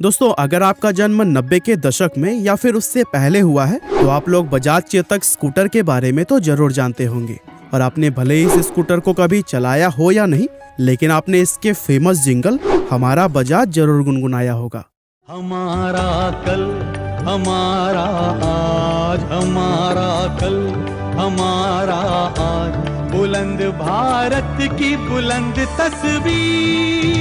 दोस्तों, अगर आपका जन्म 90 के दशक में या फिर उससे पहले हुआ है तो आप लोग बजाज चेतक स्कूटर के बारे में तो जरूर जानते होंगे। और आपने भले ही इस स्कूटर को कभी चलाया हो या नहीं, लेकिन आपने इसके फेमस जिंगल हमारा बजाज जरूर गुनगुनाया होगा। हमारा कल, हमारा आज, हमारा कल, हमारा आज, बुलंद भारत की बुलंद तस्वीर,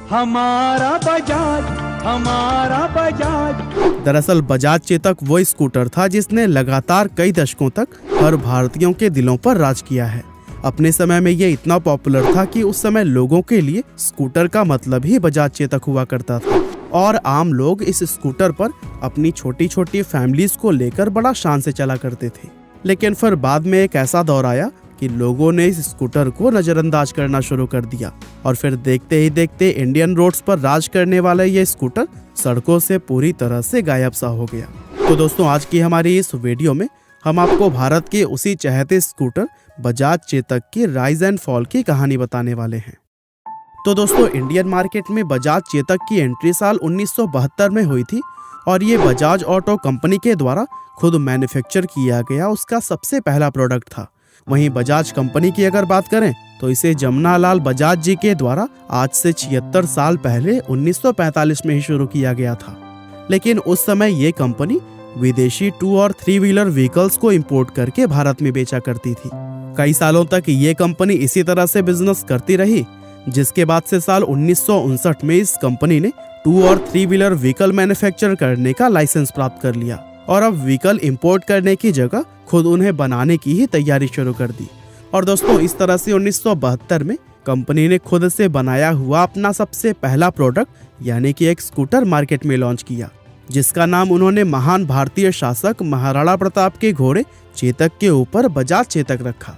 हमारा बजाज, हमारा बजाज। दरअसल बजाज चेतक वो स्कूटर था जिसने लगातार कई दशकों तक हर भारतीयों के दिलों पर राज किया है। अपने समय में ये इतना पॉपुलर था कि उस समय लोगों के लिए स्कूटर का मतलब ही बजाज चेतक हुआ करता था और आम लोग इस स्कूटर पर अपनी छोटी छोटी फैमिलीज को लेकर बड़ा शान से चला करते थे। लेकिन फिर बाद में एक ऐसा दौर आया कि लोगों ने इस स्कूटर को नजरअंदाज करना शुरू कर दिया और फिर देखते ही देखते इंडियन रोड्स पर राज करने वाला ये स्कूटर सड़कों से पूरी तरह से गायब सा हो गया। तो दोस्तों, आज की हमारी इस वीडियो में हम आपको भारत के उसी चहेते स्कूटर बजाज चेतक की राइज एंड फॉल की कहानी बताने वाले हैं। तो दोस्तों, इंडियन मार्केट में बजाज चेतक की एंट्री साल 1972 में हुई थी और ये बजाज ऑटो कंपनी के द्वारा खुद मैन्युफैक्चर किया गया उसका सबसे पहला प्रोडक्ट था। वहीं बजाज कंपनी की अगर बात करें तो इसे जमनालाल बजाज जी के द्वारा आज से 76 साल पहले 1945 में ही शुरू किया गया था। लेकिन उस समय ये कंपनी विदेशी 2 और 3 व्हीलर व्हीकल्स को इंपोर्ट करके भारत में बेचा करती थी। कई सालों तक ये कंपनी इसी तरह से बिजनेस करती रही, जिसके बाद से साल 1959 में इस कंपनी ने 2 और 3 व्हीलर व्हीकल मैन्युफैक्चर करने का लाइसेंस प्राप्त कर लिया और अब व्हीकल इंपोर्ट करने की जगह खुद उन्हें बनाने की ही तैयारी शुरू कर दी। और दोस्तों, इस तरह से 1972 में कंपनी ने खुद से बनाया हुआ अपना सबसे पहला प्रोडक्ट यानी कि एक स्कूटर मार्केट में लॉन्च किया, जिसका नाम उन्होंने महान भारतीय शासक महाराणा प्रताप के घोड़े चेतक के ऊपर बजाज चेतक रखा।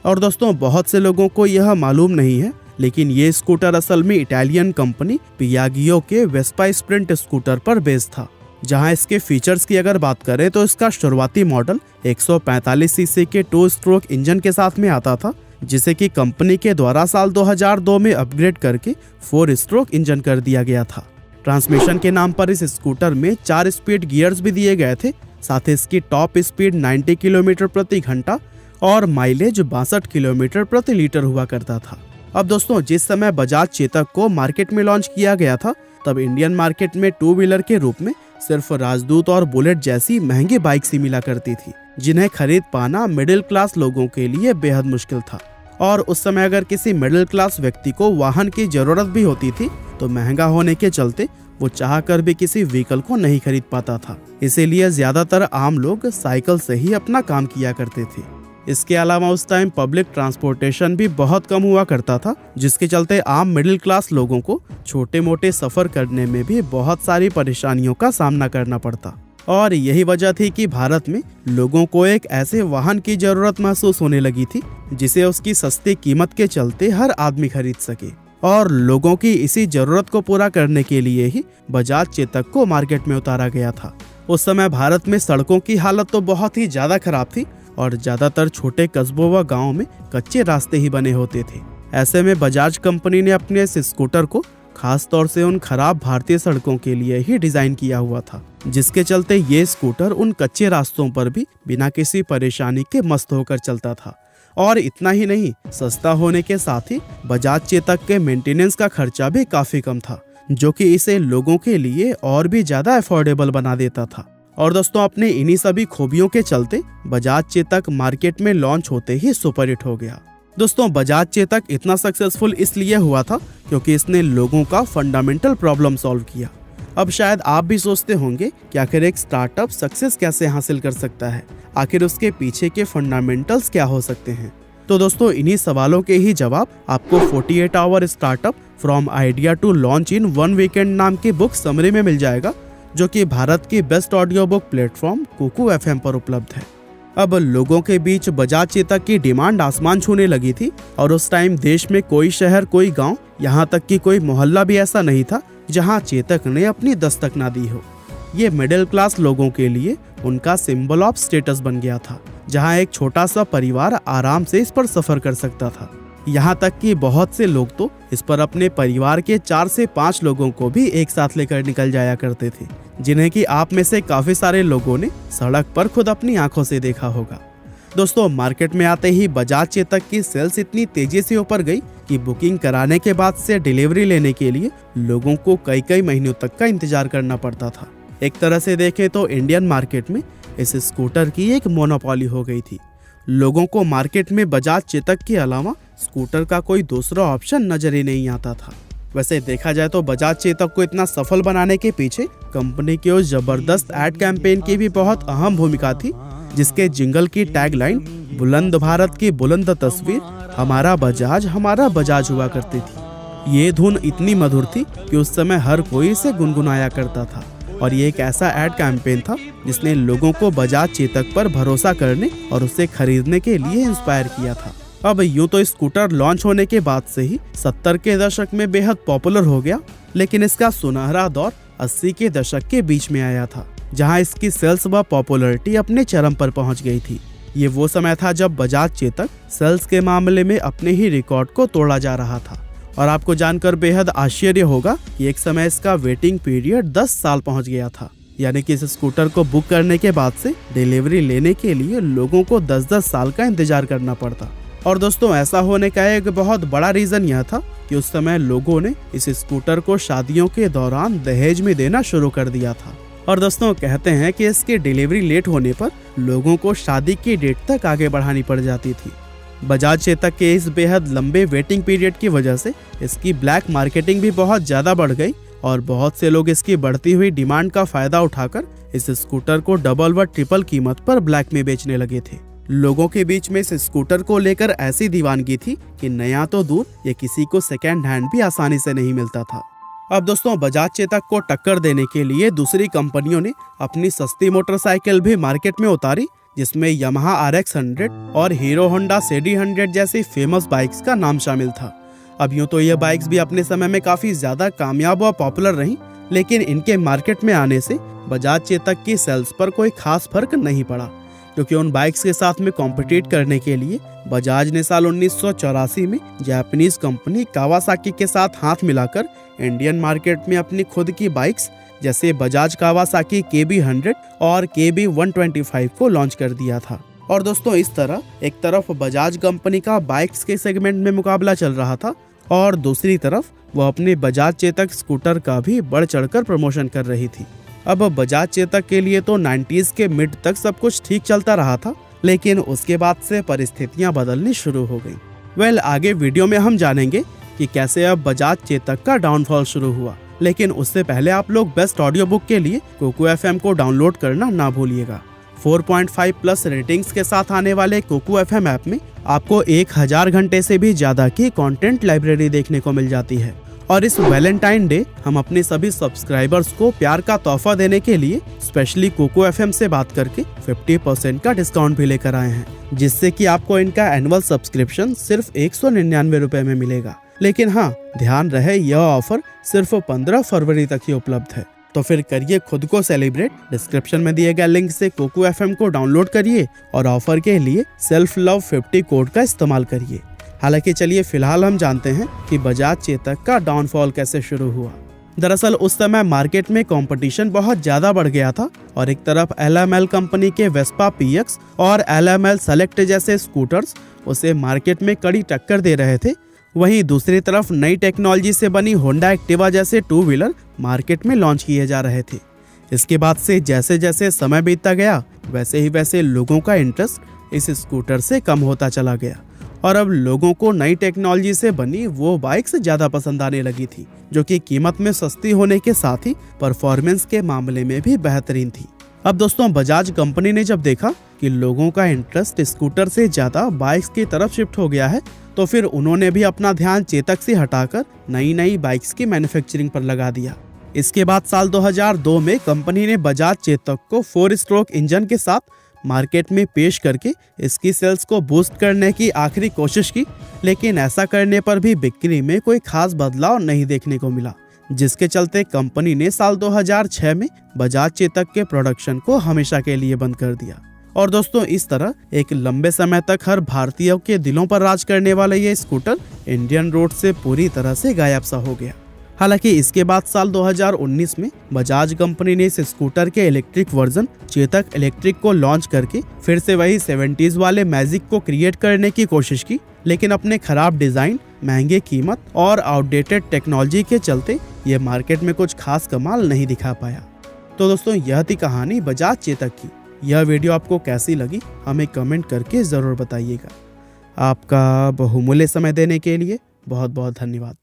और दोस्तों, बहुत से लोगों को यह मालूम नहीं है, लेकिन ये स्कूटर असल में इटालियन कंपनी पियागियो के वेस्पा स्प्रिंट स्कूटर पर बेस्ड था। जहां इसके फीचर्स की अगर बात करें तो इसका शुरुआती मॉडल 145 सीसी के 2 स्ट्रोक इंजन के साथ में आता था, जिसे कि कंपनी के द्वारा साल 2002 में अपग्रेड करके 4 स्ट्रोक इंजन कर दिया गया था। ट्रांसमिशन के नाम पर इस स्कूटर में 4 स्पीड गियर्स भी दिए गए थे। साथ ही इसकी टॉप स्पीड 90 किलोमीटर प्रति घंटा और माइलेज 62 किलोमीटर प्रति लीटर हुआ करता था। अब दोस्तों, जिस समय बजाज चेतक को मार्केट में लॉन्च किया गया था तब इंडियन मार्केट में 2 व्हीलर के रूप में सिर्फ राजदूत और बुलेट जैसी महंगी बाइक्स ही मिला करती थी, जिन्हें खरीद पाना मिडिल क्लास लोगों के लिए बेहद मुश्किल था। और उस समय अगर किसी मिडिल क्लास व्यक्ति को वाहन की जरूरत भी होती थी तो महंगा होने के चलते वो चाहकर भी किसी व्हीकल को नहीं खरीद पाता था। इसीलिए ज्यादातर आम लोग साइकिल से ही अपना काम किया करते थे। इसके अलावा उस टाइम पब्लिक ट्रांसपोर्टेशन भी बहुत कम हुआ करता था, जिसके चलते आम मिडिल क्लास लोगों को छोटे मोटे सफर करने में भी बहुत सारी परेशानियों का सामना करना पड़ता। और यही वजह थी कि भारत में लोगों को एक ऐसे वाहन की जरूरत महसूस होने लगी थी जिसे उसकी सस्ती कीमत के चलते हर आदमी खरीद सके। और लोगों की इसी जरूरत को पूरा करने के लिए ही बजाज चेतक को मार्केट में उतारा गया था। उस समय भारत में सड़कों की हालत तो बहुत ही ज्यादा खराब थी और ज्यादातर छोटे कस्बों व गाँव में कच्चे रास्ते ही बने होते थे। ऐसे में बजाज कंपनी ने अपने इस स्कूटर को खास तौर से उन खराब भारतीय सड़कों के लिए ही डिजाइन किया हुआ था, जिसके चलते ये स्कूटर उन कच्चे रास्तों पर भी बिना किसी परेशानी के मस्त होकर चलता था। और इतना ही नहीं, सस्ता होने के साथ ही बजाज चेतक के मेंटेनेंस का खर्चा भी काफी कम था, जो कि इसे लोगों के लिए और भी ज्यादा अफोर्डेबल बना देता था। और दोस्तों, अपने इन्हीं सभी खूबियों के चलते बजाज चेतक मार्केट में लॉन्च होते ही सुपरहिट हो गया। दोस्तों, बजाज चेतक इतना सक्सेसफुल इसलिए हुआ था क्योंकि इसने लोगों का फंडामेंटल प्रॉब्लम सॉल्व किया। अब शायद आप भी सोचते होंगे कि आखिर एक स्टार्टअप सक्सेस कैसे हासिल कर सकता है, आखिर उसके पीछे के फंडामेंटल्स क्या हो सकते हैं। तो दोस्तों, इन्हीं सवालों के ही जवाब आपको 48 hour startup from idea to launch in 1 weekend नाम की बुक समरी में मिल जाएगा, जो कि भारत की best audio book platform Kuku FM पर उपलब्ध है। अब लोगों के बीच बजाज चेतक की डिमांड आसमान छूने लगी थी और उस टाइम देश में कोई शहर, कोई गांव, यहाँ तक कि कोई मोहल्ला भी ऐसा नहीं था जहां चेतक ने अपनी दस्तक ना दी हो। ये मिडिल क्लास लोगों के लिए उनका सिंबल ऑफ स्टेटस बन गया था, जहां एक छोटा सा परिवार आराम से इस पर सफर कर सकता था। यहाँ तक कि बहुत से लोग तो इस पर अपने परिवार के 4 से 5 लोगों को भी एक साथ लेकर निकल जाया करते थे, जिन्हें कि आप में से काफी सारे लोगों ने सड़क पर खुद अपनी आंखों से देखा होगा। दोस्तों, मार्केट में आते ही बजाज चेतक की सेल्स इतनी तेजी से ऊपर गई कि बुकिंग कराने के बाद से डिलीवरी लेने के लिए लोगों को कई कई महीनों तक का इंतजार करना पड़ता था। एक तरह से देखें तो इंडियन मार्केट में इस स्कूटर की एक मोनोपोली हो गई थी। लोगों को मार्केट में बजाज चेतक के अलावा स्कूटर का कोई दूसरा ऑप्शन नजर ही नहीं आता था। वैसे देखा जाए तो बजाज चेतक को इतना सफल बनाने के पीछे कंपनी के उस जबरदस्त एड कैंपेन की भी बहुत अहम भूमिका थी, जिसके जिंगल की टैगलाइन बुलंद भारत की बुलंद तस्वीर हमारा बजाज हुआ करती थी। ये धुन इतनी मधुर थी कि उस समय हर कोई इसे गुनगुनाया करता था, और ये एक ऐसा एड कैंपेन था जिसने लोगों को बजाज चेतक पर भरोसा करने और उसे खरीदने के लिए इंस्पायर किया था। अब यूं तो स्कूटर लॉन्च होने के बाद से ही 70 के दशक में बेहद पॉपुलर हो गया, लेकिन इसका सुनहरा दौर 80 के दशक के बीच में आया था, जहां इसकी सेल्स व पॉपुलैरिटी अपने चरम पर पहुंच गई थी। ये वो समय था जब बजाज चेतक सेल्स के मामले में अपने ही रिकॉर्ड को तोड़ा जा रहा था। और आपको जानकर बेहद आश्चर्य होगा कि एक समय इसका वेटिंग पीरियड 10 साल पहुंच गया था, यानी कि इस स्कूटर को बुक करने के बाद से डिलीवरी लेने के लिए लोगों को 10-10 साल का इंतजार करना पड़ता। और दोस्तों, ऐसा होने का एक बहुत बड़ा रीजन यह था कि उस समय लोगों ने इस स्कूटर को शादियों के दौरान दहेज में देना शुरू कर दिया था। और दोस्तों, कहते हैं कि इसकी डिलीवरी लेट होने पर लोगों को शादी की डेट तक आगे बढ़ानी पड़ जाती थी। बजाज चेतक के इस बेहद लंबे वेटिंग पीरियड की वजह से इसकी ब्लैक मार्केटिंग भी बहुत ज्यादा बढ़ गई, और बहुत से लोग इसकी बढ़ती हुई डिमांड का फायदा उठाकर इस स्कूटर को डबल व ट्रिपल कीमत पर ब्लैक में बेचने लगे थे। लोगों के बीच में इस स्कूटर को लेकर ऐसी दीवानगी थी कि नया तो दूर, ये किसी को सेकेंड हैंड भी आसानी से नहीं मिलता था। अब दोस्तों, बजाज चेतक को टक्कर देने के लिए दूसरी कंपनियों ने अपनी सस्ती मोटरसाइकिल भी मार्केट में उतारी, जिसमें यामाहा RX 100 और हीरो होंडा CD 100 जैसी फेमस बाइक्स का नाम शामिल था। अब यूं तो ये बाइक्स भी अपने समय में काफी ज्यादा कामयाब और पॉपुलर रहीं, लेकिन इनके मार्केट में आने से बजाज चेतक की सेल्स पर कोई खास फर्क नहीं पड़ा, क्योंकि उन बाइक्स के साथ में कॉम्पिटिट करने के लिए बजाज ने साल 1984 में जापानीज कंपनी कावासाकी के साथ हाथ मिलाकर इंडियन मार्केट में अपनी खुद की बाइक्स जैसे बजाज कावासाकी KB 100 और KB 125 को लॉन्च कर दिया था। और दोस्तों, इस तरह एक तरफ बजाज कंपनी का बाइक्स के सेगमेंट में मुकाबला चल रहा था, और दूसरी तरफ वो अपने बजाज चेतक स्कूटर का भी बढ़ चढ़कर प्रमोशन कर रही थी। अब बजाज चेतक के लिए तो 90s के मिड तक सब कुछ ठीक चलता रहा था, लेकिन उसके बाद से परिस्थितियां बदलनी शुरू हो गई। आगे वीडियो में हम जानेंगे कि कैसे अब बजाज चेतक का डाउनफॉल शुरू हुआ, लेकिन उससे पहले आप लोग बेस्ट ऑडियो बुक के लिए कोको FM को डाउनलोड करना ना भूलिएगा। 4.5+ रेटिंग्स के साथ आने वाले कोको FM ऐप में आपको 1000 घंटे से भी ज्यादा की कंटेंट लाइब्रेरी देखने को मिल जाती है। और इस वैलेंटाइन डे हम अपने सभी सब्सक्राइबर्स को प्यार का तोहफा देने के लिए स्पेशली कोको FM से बात करके 50% का डिस्काउंट भी लेकर आए हैं, जिससे कि आपको इनका एनुअल सब्सक्रिप्शन सिर्फ 199 रुपए में मिलेगा। लेकिन हाँ, ध्यान रहे, यह ऑफर सिर्फ 15 फरवरी तक ही उपलब्ध है। तो फिर करिए खुद को सेलिब्रेट। डिस्क्रिप्शन में दिए गए लिंक से कोको FM को डाउनलोड करिए और ऑफर के लिए सेल्फ लव 50 कोड का इस्तेमाल करिए। हालांकि चलिए फिलहाल हम जानते हैं कि बजाज चेतक का डाउनफॉल कैसे शुरू हुआ। दरअसल उस समय मार्केट में कंपटीशन बहुत ज्यादा बढ़ गया था, और एक तरफ LML कंपनी के वेस्पा PX और LML सेलेक्ट जैसे स्कूटर्स उसे मार्केट में कड़ी टक्कर दे रहे थे, वहीं दूसरी तरफ नई टेक्नोलॉजी से बनी होंडा एक्टिवा जैसे 2 व्हीलर मार्केट में लॉन्च किए जा रहे थे। इसके बाद से जैसे जैसे समय बीतता गया, वैसे ही वैसे लोगों का इंटरेस्ट इस स्कूटर से कम होता चला गया, और अब लोगों को नई टेक्नोलॉजी से बनी वो बाइक्स ज्यादा पसंद आने लगी थी, जो कि कीमत में सस्ती होने के साथ ही परफॉर्मेंस के मामले में भी बेहतरीन थी। अब दोस्तों, बजाज कंपनी ने जब देखा कि लोगों का इंटरेस्ट स्कूटर से ज्यादा बाइक्स की तरफ शिफ्ट हो गया है, तो फिर उन्होंने भी अपना ध्यान चेतक से हटाकर नई बाइक्स की मैन्युफैक्चरिंग पर लगा दिया। इसके बाद साल 2002 में कंपनी ने बजाज चेतक को 4 स्ट्रोक इंजन के साथ मार्केट में पेश करके इसकी सेल्स को बूस्ट करने की आखिरी कोशिश की, लेकिन ऐसा करने पर भी बिक्री में कोई खास बदलाव नहीं देखने को मिला, जिसके चलते कंपनी ने साल 2006 में बजाज चेतक के प्रोडक्शन को हमेशा के लिए बंद कर दिया। और दोस्तों इस तरह एक लंबे समय तक हर भारतीयों के दिलों पर राज करने वाला ये स्कूटर इंडियन रोड से पूरी तरह से गायब सा हो गया। हालांकि इसके बाद साल 2019 में बजाज कंपनी ने इस स्कूटर के इलेक्ट्रिक वर्जन चेतक इलेक्ट्रिक को लॉन्च करके फिर से वही 70s वाले मैजिक को क्रिएट करने की कोशिश की, लेकिन अपने खराब डिजाइन, महंगे कीमत और आउटडेटेड टेक्नोलॉजी के चलते ये मार्केट में कुछ खास कमाल नहीं दिखा पाया। तो दोस्तों यह थी कहानी बजाज चेतक की। यह वीडियो आपको कैसी लगी हमें कमेंट करके ज़रूर बताइएगा। आपका बहुमूल्य समय देने के लिए बहुत बहुत धन्यवाद।